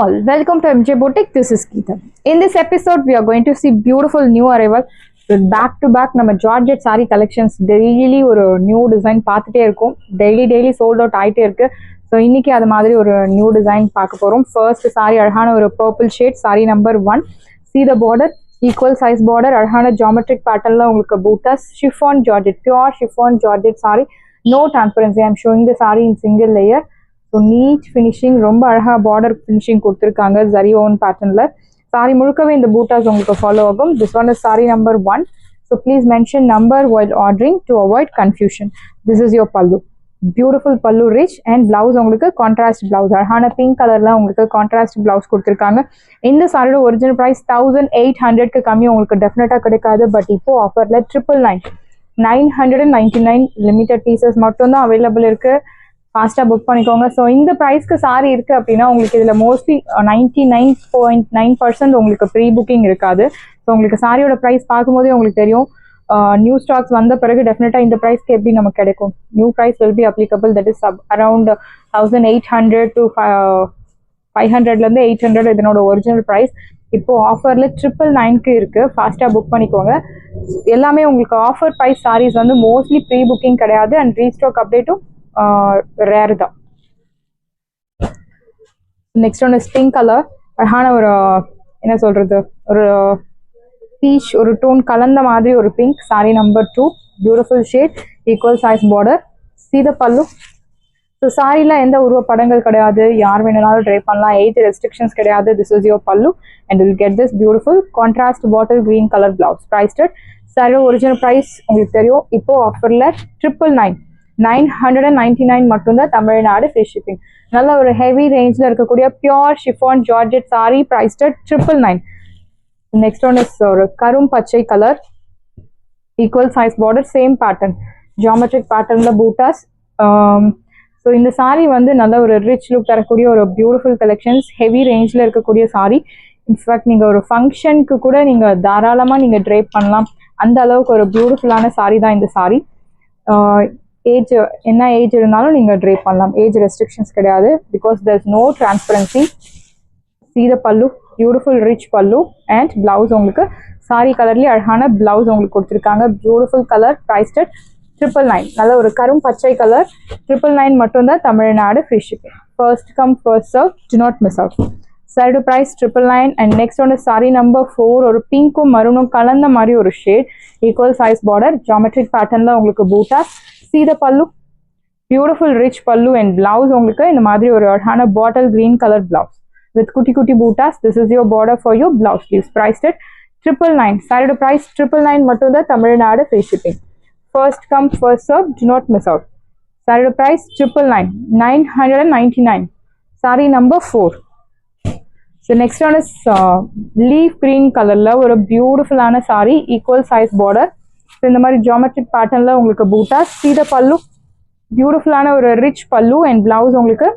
all, welcome to MJ Boutique. This is Geeta. In this episode, we are going to see beautiful new arrival with back-to-back நம்ம Georgette saree collections. Daily ஒரு new design பார்த்துட்டே இருக்கும். Daily sold out ஆயிட்டே இருக்கு. So இன்னைக்கு அது மாதிரி ஒரு நியூ டிசைன் பார்க்க போகிறோம். ஃபர்ஸ்ட் saree அழகான ஒரு purple shade, saree number 1. See the border, equal size border, அழகான geometric patternல உங்களுக்கு buttas, chiffon Georgette, pure chiffon Georgette saree, no transparency. I am showing the saree in single layer. So NEET finishing, ரொம்ப அழகாக border finishing கொடுத்துருக்காங்க zari own பேட்டர்னில். Sorry முழுக்கவே இந்த பூட்டாஸ் உங்களுக்கு follow ஆகும். This one is sorry number 1. So please mention number while ordering to avoid confusion. This is your பல்லு, beautiful பல்லு ரிச் அண்ட் பிளவுஸ் உங்களுக்கு கான்ட்ராஸ்ட் பிளவுஸ், அழகான பிங்க் கலரில் உங்களுக்கு கான்ட்ராஸ்ட் பிளவுஸ் கொடுத்துருக்காங்க. இந்த சாரியோட ஒரிஜினல் ப்ரைஸ் 1800க்கு கம்மி உங்களுக்கு டெஃபினட்டாக கிடைக்காது. பட் இப்போ ஆஃபரில் 999 லிமிடெட் பீசஸ் மட்டும்தான் அவைலபிள் இருக்குது. ஃபாஸ்ட்டாக புக் பண்ணிக்கோங்க. ஸோ இந்த ப்ரைஸ்க்கு சாரி இருக்குது அப்படின்னா உங்களுக்கு இதில் மோஸ்ட்லி 99.9% உங்களுக்கு ப்ரீ புக்கிங் இருக்காது. ஸோ உங்களுக்கு சாரியோட ப்ரைஸ் பார்க்கும்போதே உங்களுக்கு தெரியும். நியூ ஸ்டாக்ஸ் வந்த பிறகு டெஃபினட்டாக இந்த ப்ரைஸ்க்கு எப்படி நமக்கு கிடைக்கும். New price will be applicable. That is around 1800 to 500லேருந்து 800 இதனோட ஒரிஜினல் ப்ரைஸ். இப்போது ஆஃபரில் 999க்கு இருக்குது. ஃபாஸ்ட்டாக புக் பண்ணிக்கோங்க. எல்லாமே உங்களுக்கு ஆஃபர் ப்ரைஸ் சாரீஸ் வந்து மோஸ்ட்லி ப்ரீ புக்கிங் கிடையாது அண்ட் ரீஸ்டாக் அப்டேட்டும் ரேர் தான். Next one is pink colour, அழகான ஒரு என்ன சொல்றது, ஒரு பீச் ஒரு டோன் கலந்த மாதிரி ஒரு pink. Sorry number 2, beautiful shade, equal size border. சீத பல்லு. ஸோ சாரியில் எந்த உருவ படங்கள் கிடையாது, யார் வேணுனாலும் ட்ரை பண்ணலாம், ஏஜ் ரெஸ்ட்ரிக்ஷன்ஸ் கிடையாது. This is your pallu and will get this beautiful contrast bottle green colour blouse. Priced சாரியோட ஒரிஜினல் ப்ரைஸ் உங்களுக்கு தெரியும். இப்போ ஆஃபரில் 999 மட்டும்தான், தமிழ்நாடு ஃப்ரீ ஷிப்பிங். நல்ல ஒரு ஹெவி ரேஞ்சில் இருக்கக்கூடிய pure chiffon georgette sari, priced 999. Next one is ஒரு கரும் பச்சை colour, equal size border, same pattern, geometric பேட்டர்னில் பூட்டாஸ். ஸோ இந்த சாரி வந்து நல்ல ஒரு ரிச் லுக் தரக்கூடிய ஒரு பியூட்டிஃபுல் கலெக்ஷன்ஸ், ஹெவி ரேஞ்சில் இருக்கக்கூடிய சாரி. இன்ஃபேக்ட் நீங்கள் ஒரு ஃபங்க்ஷனுக்கு கூட நீங்கள் தாராளமாக நீங்கள் ட்ரேப் பண்ணலாம். அந்த அளவுக்கு ஒரு பியூட்டிஃபுல்லான சாரி தான் இந்த சாரி. ஏஜ் என்ன ஏஜ் இருந்தாலும் நீங்கள் ட்ரேப் பண்ணலாம், ஏஜ் ரெஸ்ட்ரிக்ஷன்ஸ் கிடையாது. Because there is no transparency. See the pallu, beautiful rich pallu and blouse உங்களுக்கு சாரி கலர்லேயே அழகான பிளவுஸ் உங்களுக்கு கொடுத்துருக்காங்க. Beautiful colour, priced 999. நல்ல ஒரு கரும் பச்சை கலர், 999 மட்டும்தான், Tamil Nadu free shipping. First come first serve, do not miss out. சாரியோட ப்ரைஸ் 999. அண்ட் நெக்ஸ்ட் ஒன்று சாரி நம்பர் 4, ஒரு பிங்க்கும் மரூனும் கலந்த மாதிரி ஒரு ஷேட், ஈக்குவல் சைஸ் பார்டர், ஜியாமெட்ரிக் பேட்டர்னில் உங்களுக்கு buttas. See the pallu, beautiful rich pallu and blouse உங்களுக்கு இந்த மாதிரி ஒரு அழகான பாட்டில் கிரீன் கலர் பிளவுஸ் with குட்டி குட்டி buttas. This is your border for your blouse sleeves. Priced at 999. சாரியோட price 999 மட்டும் தான், Tamil Nadu free shipping. First come first serve, do not miss out. சாரியோட price 999. Sorry number 4. So next one is leaf green கலர்ல ஒரு பியூட்டிஃபுல்லான sorry, equal size border. இந்த மாதிரி geometric பேட்டர்னில் உங்களுக்கு பூட்டாஸ். சீத பல்லு, பியூட்டிஃபுல்லான ஒரு ரிச் பல்லு அண்ட் பிளவுஸ் உங்களுக்கு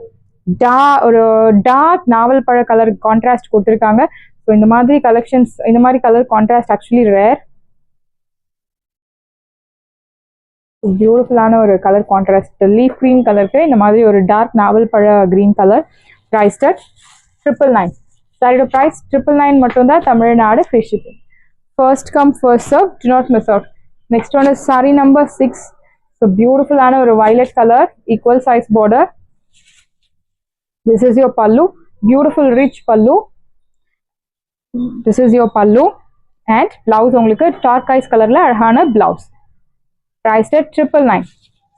ஒரு டார்க் நாவல் பழ கலர் கான்ட்ராஸ்ட் கொடுத்துருக்காங்க. ஸோ இந்த மாதிரி கலெக்ஷன்ஸ், இந்த மாதிரி கலர் கான்ட்ராஸ்ட் ஆக்சுவலி ரேர். பியூட்டிஃபுல்லான ஒரு கலர் கான்ட்ராஸ்ட், லீஃப் கிரீன் கலருக்கு இந்த மாதிரி ஒரு டார்க் நாவல் பழ கிரீன் கலர். ப்ரைஸ்டட் 999. சாரியோட ப்ரைஸ் 999 மட்டும்தான், Tamil Nadu free shipping. First come first serve, do not miss out. Next one is saree number 6. So beautiful and a violet color, equal size border. This is your pallu, beautiful rich pallu. This is your pallu and blouse உங்களுக்கு turquoise colorல அழகான blouse. Priced at 999.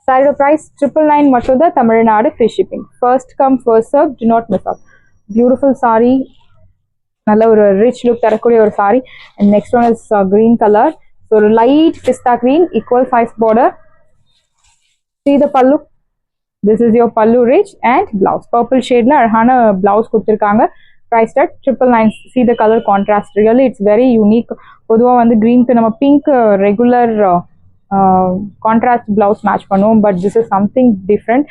Saree price 999 மட்டும் தான், Tamil Nadu free shipping. First come first serve, do not miss out. Beautiful saree, நல்ல ஒரு rich look தரக்கூடிய ஒரு saree. And next one is green color. So light pista green, equal size border. See the pallu. This is your pallu rich and blouse. Purple shade la அழகான blouse கொடுத்திருக்காங்க. Priced at 999. See the color contrast. Really it's very unique. பொதுவா வந்து green க்கு நம்ம pink regular contrast blouse match பண்ணுவோம். But this is something different.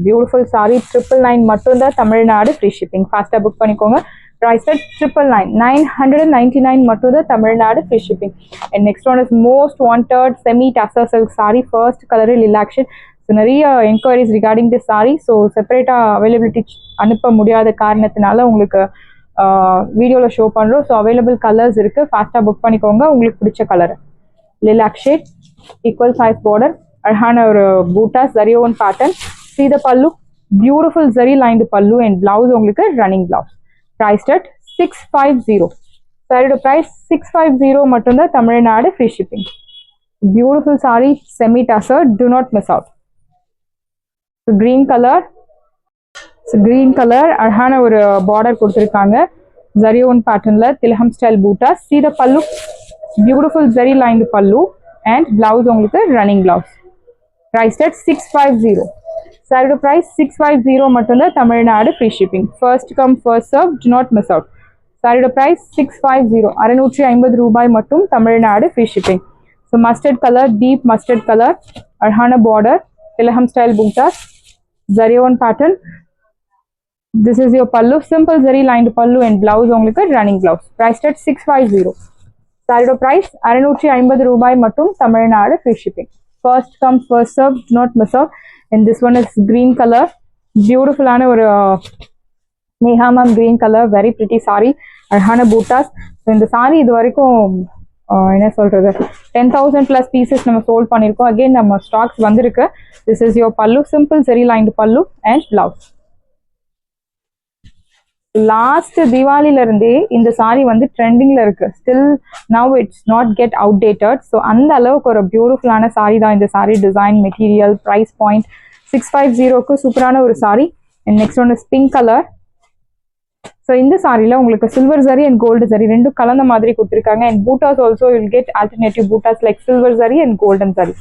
Beautiful saree, 999 மட்டும் தான், Tamil Nadu free shipping. ஃபாஸ்ட்டாக புக் பண்ணிக்கோங்க. Price at 999 மட்டும் தான், Tamil Nadu free shipping. And next one is most wanted semi tassel silk saree. First color lilac shade. So நிறைய enquiries regarding the sari. So செப்பரேட்டாக availability அனுப்ப முடியாத காரணத்தினால உங்களுக்கு வீடியோவில் ஷோ பண்ணுறோம். ஸோ அவைலபிள் கலர்ஸ் இருக்குது, ஃபாஸ்ட்டாக புக் பண்ணிக்கோங்க உங்களுக்கு பிடிச்ச colour. Lilac shade, equal size border, அழகான ஒரு buttas zari own pattern. See the pallu, beautiful zari lined pallu and blouse உங்களுக்கு running blouse. Priced at 650. Saree price 650 மட்டும்தான், Tamil Nadu free shipping. Beautiful saree, semi tussar, do not miss out. So green color, அழகான ஒரு border கொடுத்திருக்காங்க zari own patternல tilham style bootas. See the pallu, beautiful zari lined pallu and blouse உங்களுக்கு running blouse. Priced at 650. Saree price 650 மட்டும்தான், Tamil Nadu free shipping. First come first serve, do not miss out. Saree price 650, 650 ரூபாய் மட்டும், Tamil Nadu free shipping. So mustard color, deep mustard color, அழகான border, tilham style bootas, zari own pattern. This is your pallu, simple zari lined pallu and blouse உங்களுக்கு running blouse. Priced at 650. Saree price 650 ரூபாய் மட்டும், Tamil Nadu free shipping. First come first serve, do not miss out. And this one is green color, beautiful ஆன ஒரு Neha ma'am green color, very pretty saree, அழகான buttas. So இந்த saree இது வரைக்கும் என்ன சொல்றது 10,000 plus pieces நம்ம சோல்ட் பண்ணியிருக்கோம். அகெயின் நம்ம ஸ்டாக்ஸ் வந்திருக்கு. This is your pallu, simple zari lined pallu and blouse. Last தீபாவளில இருந்தே இந்த சாரி வந்து ட்ரெண்டிங்ல இருக்கு. Still now it's not get outdated. So அந்த அளவுக்கு ஒரு பியூட்டிஃபுல்லான சாரி தான் இந்த sari. Design, material, price point 650க்கு சூப்பரான ஒரு sari. And next one is pink colour. So இந்த சாரியில் உங்களுக்கு silver zari and gold zari ரெண்டும் கலந்த மாதிரி கொடுத்துருக்காங்க. And buttas also will get alternative buttas like silver zari and golden zari.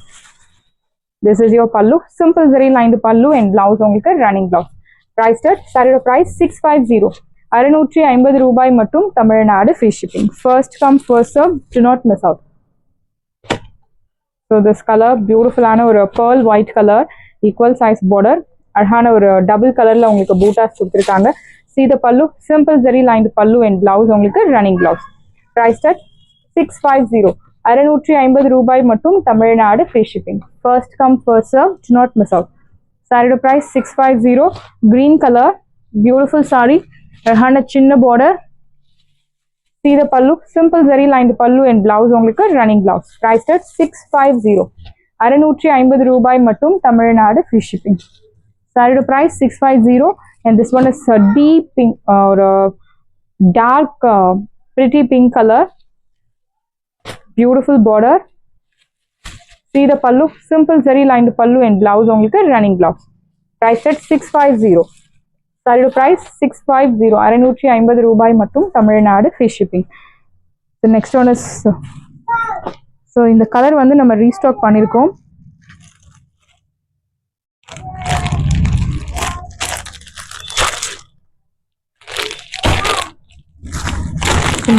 This is your பல்லு, சிம்பிள் ஜரி லைன்டு பல்லு அண்ட் பிளவுஸ் உங்களுக்கு running blouse. Priced at saree price 650, 650 ரூபாய் மட்டும், Tamil Nadu free shipping. First come first serve, do not miss out. So this color, beautiful ஆன ஒரு pearl white color, equal size border, அழகான ஒரு double கலர்ல உங்களுக்கு பூட்டாஸ் கொடுத்திருக்காங்க. See the pallu, simple zari lined pallu and blouse உங்களுக்கு running blouse. Priced at 650, 650 ரூபாய் மட்டும், Tamil Nadu free shipping. First come first serve, do not miss out. Saree price 650, green color, beautiful saree, அழகான சின்ன border. See the pallu, simple zari lined pallu and blouse உங்களுக்கு running blouse. Priced at 650, 650 ரூபாய் மட்டும், Tamil Nadu free shipping. Saree price 650 and this one is a deep pink or dark pretty pink color, beautiful border. See the pallu, simple zari lined pallu and blouse உங்களுக்கு running blouse. Priced at 650. Saree price 650, 650 ரூபாய் மட்டும், Tamil Nadu free shipping. The next one is so இந்த colour வந்து நம்ம restock பண்ணிருக்கோம்.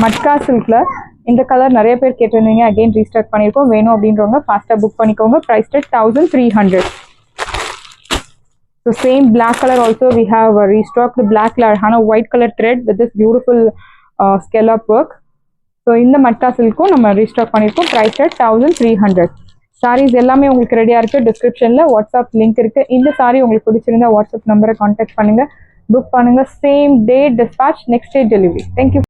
மட்கா சில்க்ல இந்த colour நிறைய பேர் கேட்டிருந்தீங்க. அகைன் ரீஸ்டாக் பண்ணியிருக்கோம். வேணும் அப்படின்றவங்க ஃபாஸ்ட்டாக புக் பண்ணிக்கோங்க. Price at 1300. So same black color also we have restocked. Black color hana white color thread with this beautiful scallop work. So இந்த மட்கா சில்க்கும் நம்ம ரீஸ்டாக் பண்ணியிருக்கோம். Price at 1300. சாரீஸ் எல்லாமே உங்களுக்கு ரெடியாக இருக்குது. டிஸ்கிரிப்ஷனில் வாட்ஸ்அப் லிங்க் இருக்குது. இந்த சாரி உங்களுக்கு பிடிச்சிருந்தா வாட்ஸ்அப் நம்பரை கான்டாக்ட் பண்ணுங்கள், புக் பண்ணுங்கள். Same day dispatch, next day delivery. Thank you.